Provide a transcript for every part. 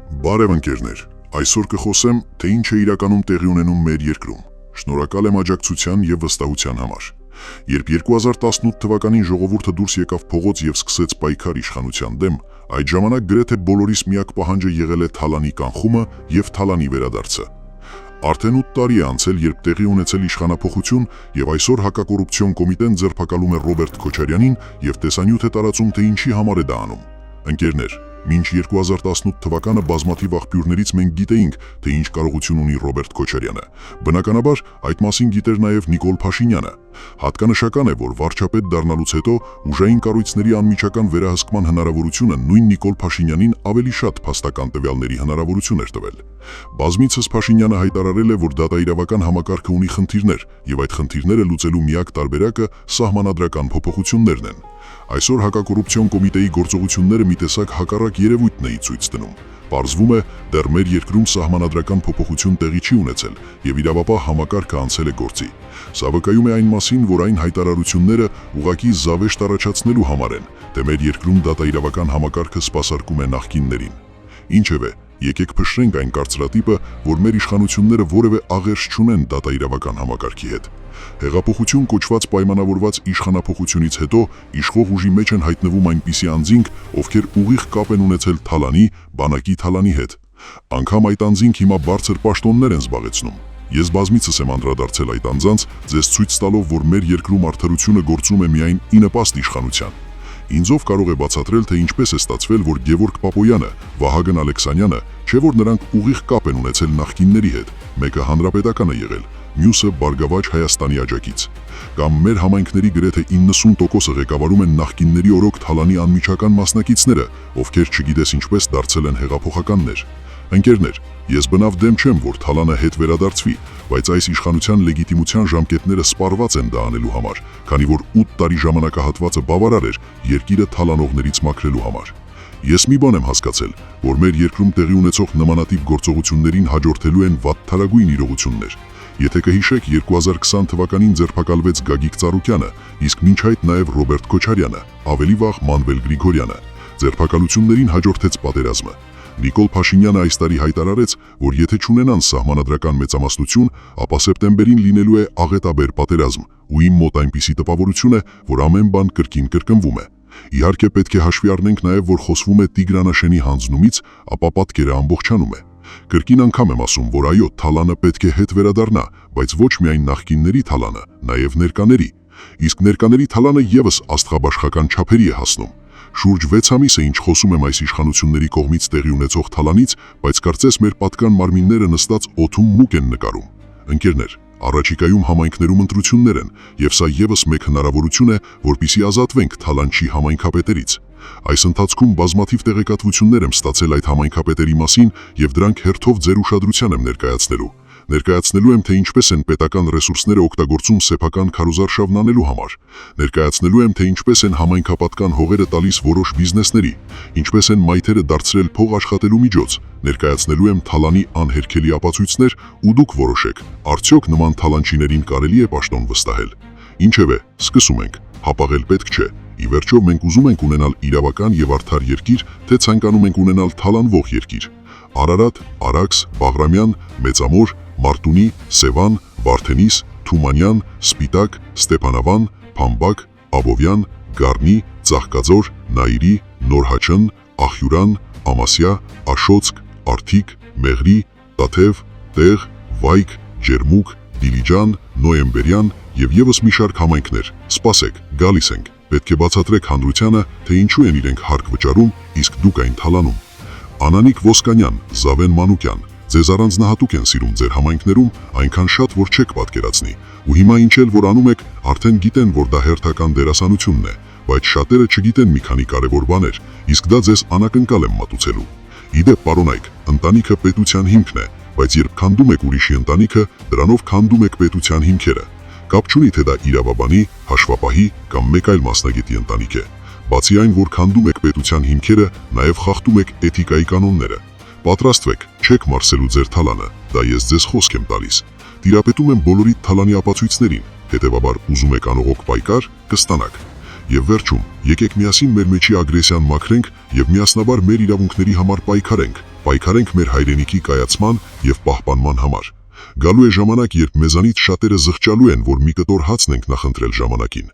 Բարև ընկերներ, այսօր կխոսեմ, թե ինչ է իրականում տեղի ունենում մեր երկրում։ Շնորհակալ եմ աջակցության եւ վստահության համար։ Երբ 2018 թվականին ժողովուրդը դուրս եկավ փողոց եւ սկսեց պայքար իշխանության դեմ, այդ ժամանակ գրեթե բոլորիս միակ պահանջը եղել է Թալանի կանխումը եւ Թալանի վերադարձը։ Արդեն 8 տարի է անցել, երբ տեղի ունեցել իշխանափոխություն եւ այսօր հակակոռուպցիոն կոմիտեն ձերբակալում է Ռոբերտ Քոչարյանին եւ տեսանյութ է տարածում, թե ինչի համար է դա անում։ Ընկերներ, մինչ 2018 թվականը բազմաթիվ աղբյուրներից մենք գիտեինք, թե ինչ կարողություն ունի Ռոբերտ Քոչարյանը։ Բնականաբար, այդ մասին գիտեր նաև Նիկոլ Փաշինյանը։ Հատկանշական է, որ վարչապետ դառնալուց հետո ուժային կառույցների անմիջական վերահսկման հնարավորությունը նույն Նիկոլ Փաշինյանին ավելի շատ փաստական տվյալների հնարավորություն էր տվել։ Բազմիցս Փաշինյանը հայտարարել է, որ դատաիրավական համակարգը ունի խնդիրներ, եւ այդ խնդիրները լուծելու միակ տարբերակը սահմանադրական փոփոխություններն են։ Այսօր հակակոռուպցիոն կոմիտեի գործողությունները մի տեսակ հակառակ երևույթն է ցույց տնում։ Պարզվում է, դեռ մեր երկրում սահմանադրական փոփոխություն տեղի չի ունեցել եւ իրավապահ համակարգը անցել է գործի։ Սա վկայում է այն մասին, որ այն հայտարարությունները ուղղակի զավեշտ առաջացնելու համար են, թե մեր երկրում դատաիրավական համակարգը սպասարկում է նախկիններին։ Ինչևէ, եկեք փշրենք այն կարծրատիպը, որ մեր իշխանությունները որևէ աղերս չունեն դատաիրավական համակարգի հետ։ Հեղափոխություն կոչված պայմանավորված իշխանափոխությունից հետո իշխող ուժի մեջ են հայտնվում այնպիսի անձինք, ովքեր ուղիղ կապ են ունեցել Թալանի, բանակի Թալանի հետ։ Անգամ այդ անձինք հիմա բարձր պաշտոններ են զբաղեցնում։ Ես բազմիցս եմ անդրադարձել այդ անձանց, ձեզ ցույց տալով, որ մեր երկրում արդարությունը գործում է միայն ի նպաստ իշխանության։ Ինձով կարող է բացատրել, թե ինչպես է ստացվել, որ Գևորգ Պապոյանը, Վահագն Ալեքսանյանը, չէ որ նրանք ուղիղ կապ են ունեցել նախկինների հետ, մեկը հանրապետական է եղել, մյուսը Բարգավաճ Հայաստանի աջակից։ Կամ մեր համայնքների գրեթե 90%-ը ղեկավարում են նախկինների օրոք Թալանի անմիջական մասնակիցները, ովքեր չգիտես ինչպես դարձել են հեղափոխականներ։ Ընկերներ, ես բնավ դեմ չեմ, որ Թալանը հետ վերադարձվի, բայց այս իշխանության լեգիտիմության ժամկետները սպառված են դա անելու համար, քանի որ 8 տարի ժամանակահատվածը բավարար էր երկիրը թալանողներից մաքրելու համար։ Ես մի բան եմ հասկացել, որ մեր երկրում տեղի ունեցող նմանատիպ գործողություններին հաջորդելու են վատթարագույն իրողություններ։ Եթե կհիշեք, 2020 թվականին ձերբակալվեց Գագիկ Ծառուկյանը, իսկ մինչ այդ նաև Ռոբերտ Քոչարյանը, ավելի վաղ Մանվել Գրիգորյանը։ Ձերբակալություններին հաջորդեց պատերազմը։ Նիկոլ Փաշինյանը այս տարի հայտարարեց, որ եթե չունենան սահմանադրական մեծամասնություն, ապա սեպտեմբերին լինելու է աղետաբեր պատերազմ, ու իմ մոտ այնպիսի տպավորություն է, որ ամեն բան կրկին կրկնվում է։ Իհարկե պետք է հաշվի առնենք նաև, որ խոսվում է Տիգրանաշենի հանձնումից, ապա պատկերը ամբողջանում է։ Կրկին անգամ եմ ասում, որ այո, Թալանը պետք է հետ վերադառնա, բայց ոչ միայն նախկինների Թալանը, նաև ներկաների։ Իսկ ներկաների Թալանը եւս աստղաբաշխական չափերի է հասնում։ Շուրջ 6 ամիս է ինչ խոսում եմ այս իշխանությունների կողմից տեղի ունեցող Թալանից, բայց կարծես մեր պատկան մարմինները նստած օդում մուկ են նկարում։ Ընկերներ, առաջիկայում համայնքներում ընտրություններ են, եւ սա եւս մեկ հնարավորություն է, որպեսզի ազատվենք Թալանչի համայնքապետերից։ Այս ընթացքում բազմաթիվ տեղեկատվություններ եմ ստացել այդ համայնքապետերի մասին եւ դրանք հերթով ձեր ուշադրության եմ ներկայացնելու։ Ներկայացնելու եմ, թե ինչպես են պետական ռեսուրսները օգտագործում սեփական քարոզարշավն անելու համար։ Ներկայացնելու եմ, թե ինչպես են համայնքապատկան հողերը տալիս որոշ բիզնեսների, ինչպես են մայթերը դարձրել փող աշխատելու միջոց։ Ներկայացնելու եմ Թալանի անհերքելի ապացույցներ ու դուք որոշեք, արդյոք նման թալանչիներին կարելի է պաշտոն վստահել։ Ինչևէ, սկսում ենք։ Հապաղել պետք չէ։ Ի վերջո մենք ուզում ենք ունենալ իրավական եւ արդար երկիր, թե ցանկանում ենք ունենալ թալանվող երկիր։ Արարատ, Արաքս, Բաղրամյան, Մեծամոր, Մարտունի, Սևան, Վարդենիս, Թումանյան, Սպիտակ, Ստեփանավան, Փամբակ, Աբովյան, Գառնի, Ծաղկաձոր, Նայիրի, Նորհաչն, Աղյուրան, Ամասյա, Աշոցք, Արթիկ, Մեղրի, Տաթև, Տեղ, Վայք, Ջերմուկ, Դիլիջան, Նոյեմբերյան եւ եւս մի շարք համայնքներ։ Սպասեք, գալիս ենք։ Պետք է բացատրեք հանրությանը, թե ինչու են իրենք հարկ վճարում, իսկ դուք այն թալանում։ Անանիկ Ոսկանյան, Զավեն Մանուկյան, ձեզ առանձնահատուկ են սիրում ձեր համայնքներում, այնքան շատ, որ չեք պատկերացնի, ու հիմա ինչ էլ որ անում եք, արդեն գիտեն, որ դա հերթական դերասանությունն է, բայց շատերը չգիտեն մի քանի կարևոր բաներ, իսկ դա ձեզ անակնկալ եմ մատուցելու։ Իդեպ, պարոնայք, ընտանիքը պետության հիմքն է, բայց երբ քանդում եք ուրիշի ընտանիքը, դրանով քանդում եք պետության հիմքերը։ Կապ չունի, թե դա իրավաբանի, հաշվապահի կամ մեկ այլ մասնագետի ընտանիք է։ Բացի այն, որ քանդում եք պետության հիմքերը, նաև խախտում եք էթիկայի կանոնները։ Պատրաստվեք, չեք մարսելու ձեր Թալանը, դա ես ձեզ խոսք եմ տալիս։ Տիրապետում եմ բոլորիդ Թալանի ապացույցներին, հետևաբար ուզում եք անողոք պայքար, կստանաք։ Եվ վերջում, եկեք միասին մեր մեջի ագրեսիան մաքրենք եւ միասնաբար մեր իրավունքների համար պայքարենք։ Պայքարենք մեր հայրենիքի կայացման եւ պահպանման համար։ Գալու է ժամանակ, երբ մեզանից շատերը զղջալու են, որ մի կտոր հացն ենք նախընտրել ժամանակին։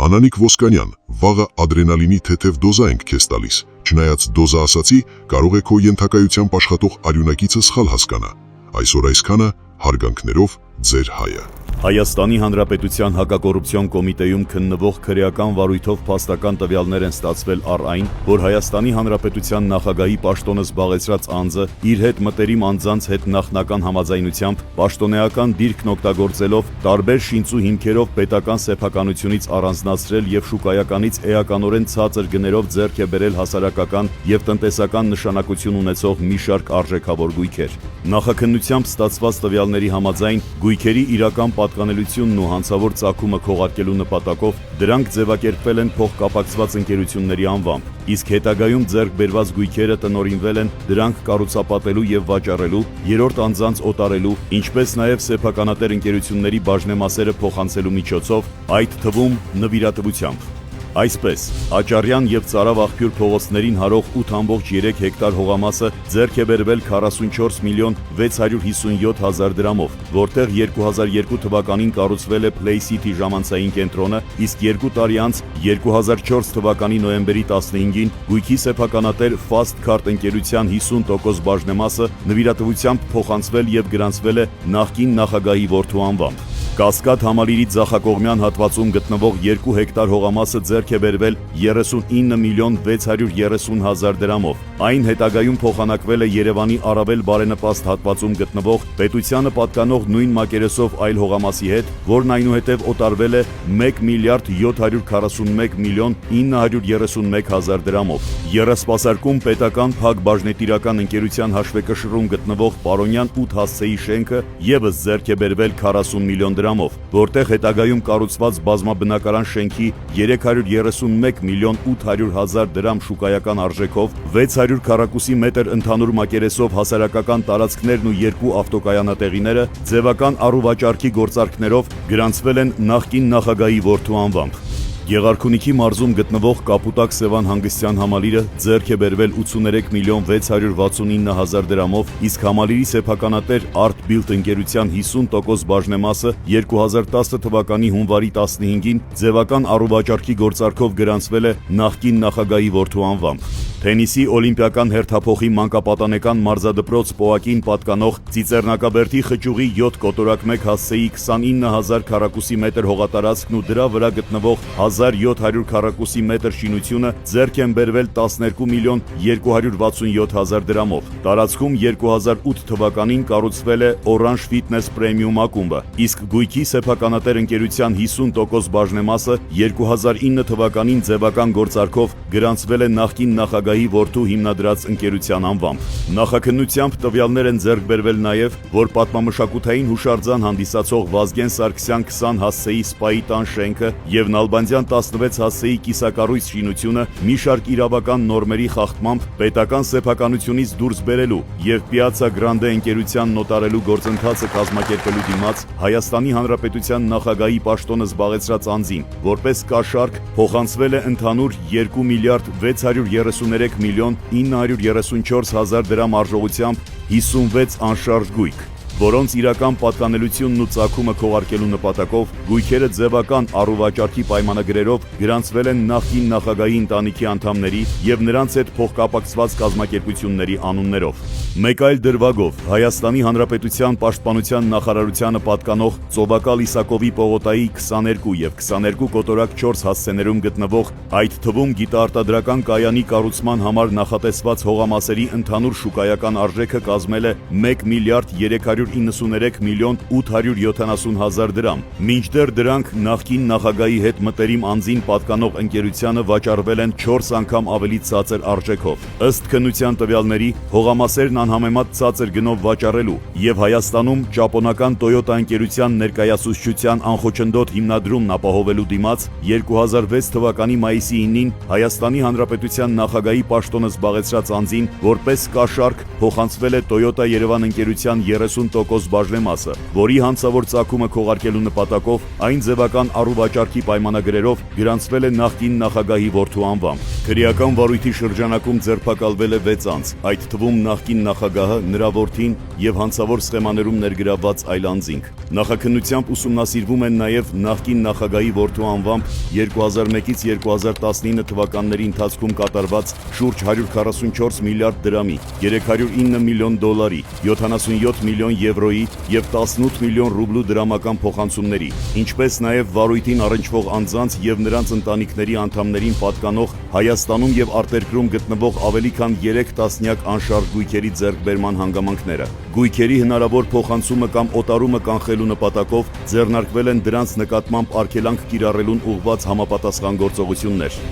Անանիկ Ոսկանյան, վաղը ադրենալինի թեթև դոզա ենք քեզ տալիս։ Չնայած դոզա ասացի, կարող է քո ենթակայությամբ աշխատող արյունակիցը սխալ հասկանա։ Այսօր այսքանը, հարգանքներով, ձեր հայը։ Հայաստանի Հանրապետության հակակոռուպցիոն կոմիտեում քննվող քրեական վարույթով փաստական տվյալներ են ստացվել առ այն, որ Հայաստանի Հանրապետության նախագահի պաշտոնը զբաղեցրած անձը իր հետ մտերիմ անձանց հետ նախնական համաձայնությամբ պաշտոնեական դիրքն օգտագործելով տարբեր շինծու հիմքերով պետական սեփականությունից առանձնացրել եւ շուկայականից էականորեն ցածր գներով ձեռք է բերել հասարակական եւ տնտեսական նշանակություն ունեցող մի շարք արժեքավոր գույքեր։ Նախաքննությամբ ստացված տվյալների համաձայն գույքերի իրական պատկանելությունն ու հանցավոր ծագումը քողարկելու նպատակով դրանք ձևակերպվել են փոխկապակցված ընկերությունների անվամբ, իսկ հետագայում ձեռք բերված գույքերը տնօրինվել են դրանք կառուցապատելու եւ վաճառելու, երրորդ անձանց օտարելու, ինչպես նաեւ սեփականատեր ընկերությունների բաժնեմասերը փոխանցելու միջոցով, այդ թվում նվիրատվությամբ։ Այսպես, Աճարյան եւ Ծարավ աղբյուր փողոցներին հարող 8.3 հեկտար հողամասը ձեռք է բերվել 44 միլիոն 657 հազար դրամով, որտեղ 2002 թվականին կառուցվել է Play City ժամանցային կենտրոնը, իսկ 2 տարի անց 2004 թվականի նոյեմբերի 15-ին գույքի սեփականատեր Fast Card ընկերության 50% բաժնեմասը նվիրատվությամբ փոխանցվել եւ գրանցվել է նախկին նախագահի որդու անվամբ։ Կասկադ համալիրի ձախակողմյան հատվածում գտնվող 2 հեկտար հողամասը ձեռք է բերվել 39 միլիոն 630 հազար դրամով։ Այն հետագայում փոխանակվել է Երևանի առավել բարենպաստ հատվածում գտնվող պետությանը պատկանող նույն մակերեսով այլ հողամասի հետ, որն այնուհետև օտարվել է 1 միլիարդ 741 միլիոն 931 հազար դրամով։ Եռասպասարկում պետական փակ բաժնետիրական ընկերության հաշվեկշռում գտնվող Պարոնյան 8 հասցեի շենքը ևս ձեռք է բերվել 40 միլիոն դրամով, որտեղ հետագայում կառուցված բազմաբնակարան շենքի 331 միլիոն 800 հազար դրամ շուկայական արժեքով 600 քառակուսի մետր ընդհանուր մակերեսով հասարակական տարածքներն ու 2 ավտոկայանատեղիները ձևական առուվաճառքի գործարքներով գրանցվել են նախկին նախագահի որդու անվամբ։ Գեղարքունիքի մարզում գտնվող Կապուտակ Սևան հանգստյան համալիրը ձեռք է բերվել 83 միլիոն 669 հազար դրամով, իսկ համալիրի սեփականատեր Art Build ընկերության 50% բաժնեմասը 2010 թվականի հունվարի 15-ին ձևական առուվաճառքի գործարքով գրանցվել է նախկին նախագահի որդու անվամբ։ Թենիսի օլիմպիական հերթափոխի մանկապատանեկան մարզադպրոց Պոակին պատկանող Ծիծեռնակաբերդի խճուղի 7 կոտորակ 1 հասցեի 29000 քառակուսի մետր հողատարածքն ու դրա վրա գտնվող 1700 քառակուսի մետր շինությունը ձեռք են բերվել 12 միլիոն 267 հազար դրամով։ Տարածքում 2008 թվականին կառուցվել է Orange Fitness Premium ակումբը, իսկ գույքի սեփականատեր ընկերության 50% բաժնեմասը 2009 թվականին ձևական գործարքով գրանցվել է նախկին նախագահի որդու հիմնադրած ընկերության անվամբ։ Նախաքննությամբ տվյալներ են ձեռք բերվել նաև, որ պատմամշակութային հուշարձան հանդիսացող Վազգեն Սարգսյան 20 հասցեի սպայի տան շենքը եւ Նալբանդյան 16 հասցեի կիսակառույց շինությունը մի շարք իրավական նորմերի խախտմամբ պետական սեփականությունից դուրս բերելու եւ Piazza Grande ընկերության նոտարելու գործընթացը կազմակերպելու դիմաց Հայաստանի Հանրապետության նախագահի պաշտոնը զբաղեցրած անձին, որպես կաշառք փոխանցվել է ընդհանուր 2 միլիարդ 633 միլիոն 934 հազար դրամ արժողությամբ 56 անշարժ գույք, որոնց իրական պատկանելությունն ու ծագումը քողարկելու նպատակով գույքերը ձևական առուվաճառքի պայմանագրերով գրանցվել են նախկին նախագահի ընտանիքի անդամների եւ նրանց հետ փոխկապակցված կազմակերպությունների անուններով։ Մեկ այլ դրվագով Հայաստանի Հանրապետության Պաշտպանության նախարարությանը պատկանող Ծովակալ Իսակովի պողոտայի 22 եւ 22 կոտորակ 4 հասցեներում գտնվող, այդ թվում գիտաարտադրական կայանի կառուցման համար նախատեսված հողամասերի ընդհանուր շուկայական արժեքը կազմել է 1 միլիարդ 393 միլիոն 870 հազար դրամ, մինչդեռ դրանք նախկին նախագահի հետ մտերիմ անձին պատկանող ընկերությանը վաճառվել են 4 անգամ ավելի ցածր արժեքով։ Ըստ քննության տվյալների, հողամասերն անհամեմատ ցածր գնով վաճառելու եւ Հայաստանում ճապոնական Toyota ընկերության ներկայացուցչության անխոչնդոտ հիմնադրումն ապահովելու դիմաց 2006 թվականի մայիսի 9-ին Հայաստանի Հանրապետության նախագահի պաշտոնը զբաղեցրած անձին որպես կաշառք փոխանցվել է Toyota Երևան ընկերության 30% բաժնեմասը, որի հանցավոր ծագումը քողարկելու նպատակով այն ձևական առուվաճառքի պայմանագրերով գրանցվել է նախկին նախագահի որդու անվամբ։ Քրեական վարույթի շրջանակում ձերբակալվել է 6 անձ, այդ թվում նախկին նախագահը, նրա որդին եւ հանցավոր սխեմաներում ներգրավված այլ անձինք։ Նախաքննությամբ ուսումնասիրվում են նաեւ նախկին նախագահի որդու անվամբ 2001-ից 2019 թվականների ընթացքում կատարված շուրջ 144 միլիարդ դրամի, 309 միլիոն դոլարի, 77 միլիոն եվրոյի եւ 18 միլիոն ռուբլու դրամական փոխանցումների, ինչպես նաեւ վարույթին առնչվող անձանց եւ նրանց ընտանիքների անդամներին պատկանող Հայաստանում եւ արտերկրում գտնվող ավելի քան 3 տասնյակ անշարժ գույքերի ձեռքբերման հանգամանքները։ Գույքերի հնարավոր փոխանցումը կամ օտարումը կանխելու նպատակով ձեռնարկվել են դրանց նկատմամբ արգելանք կիրառելուն ուղղված համապատասխան գործողություններ։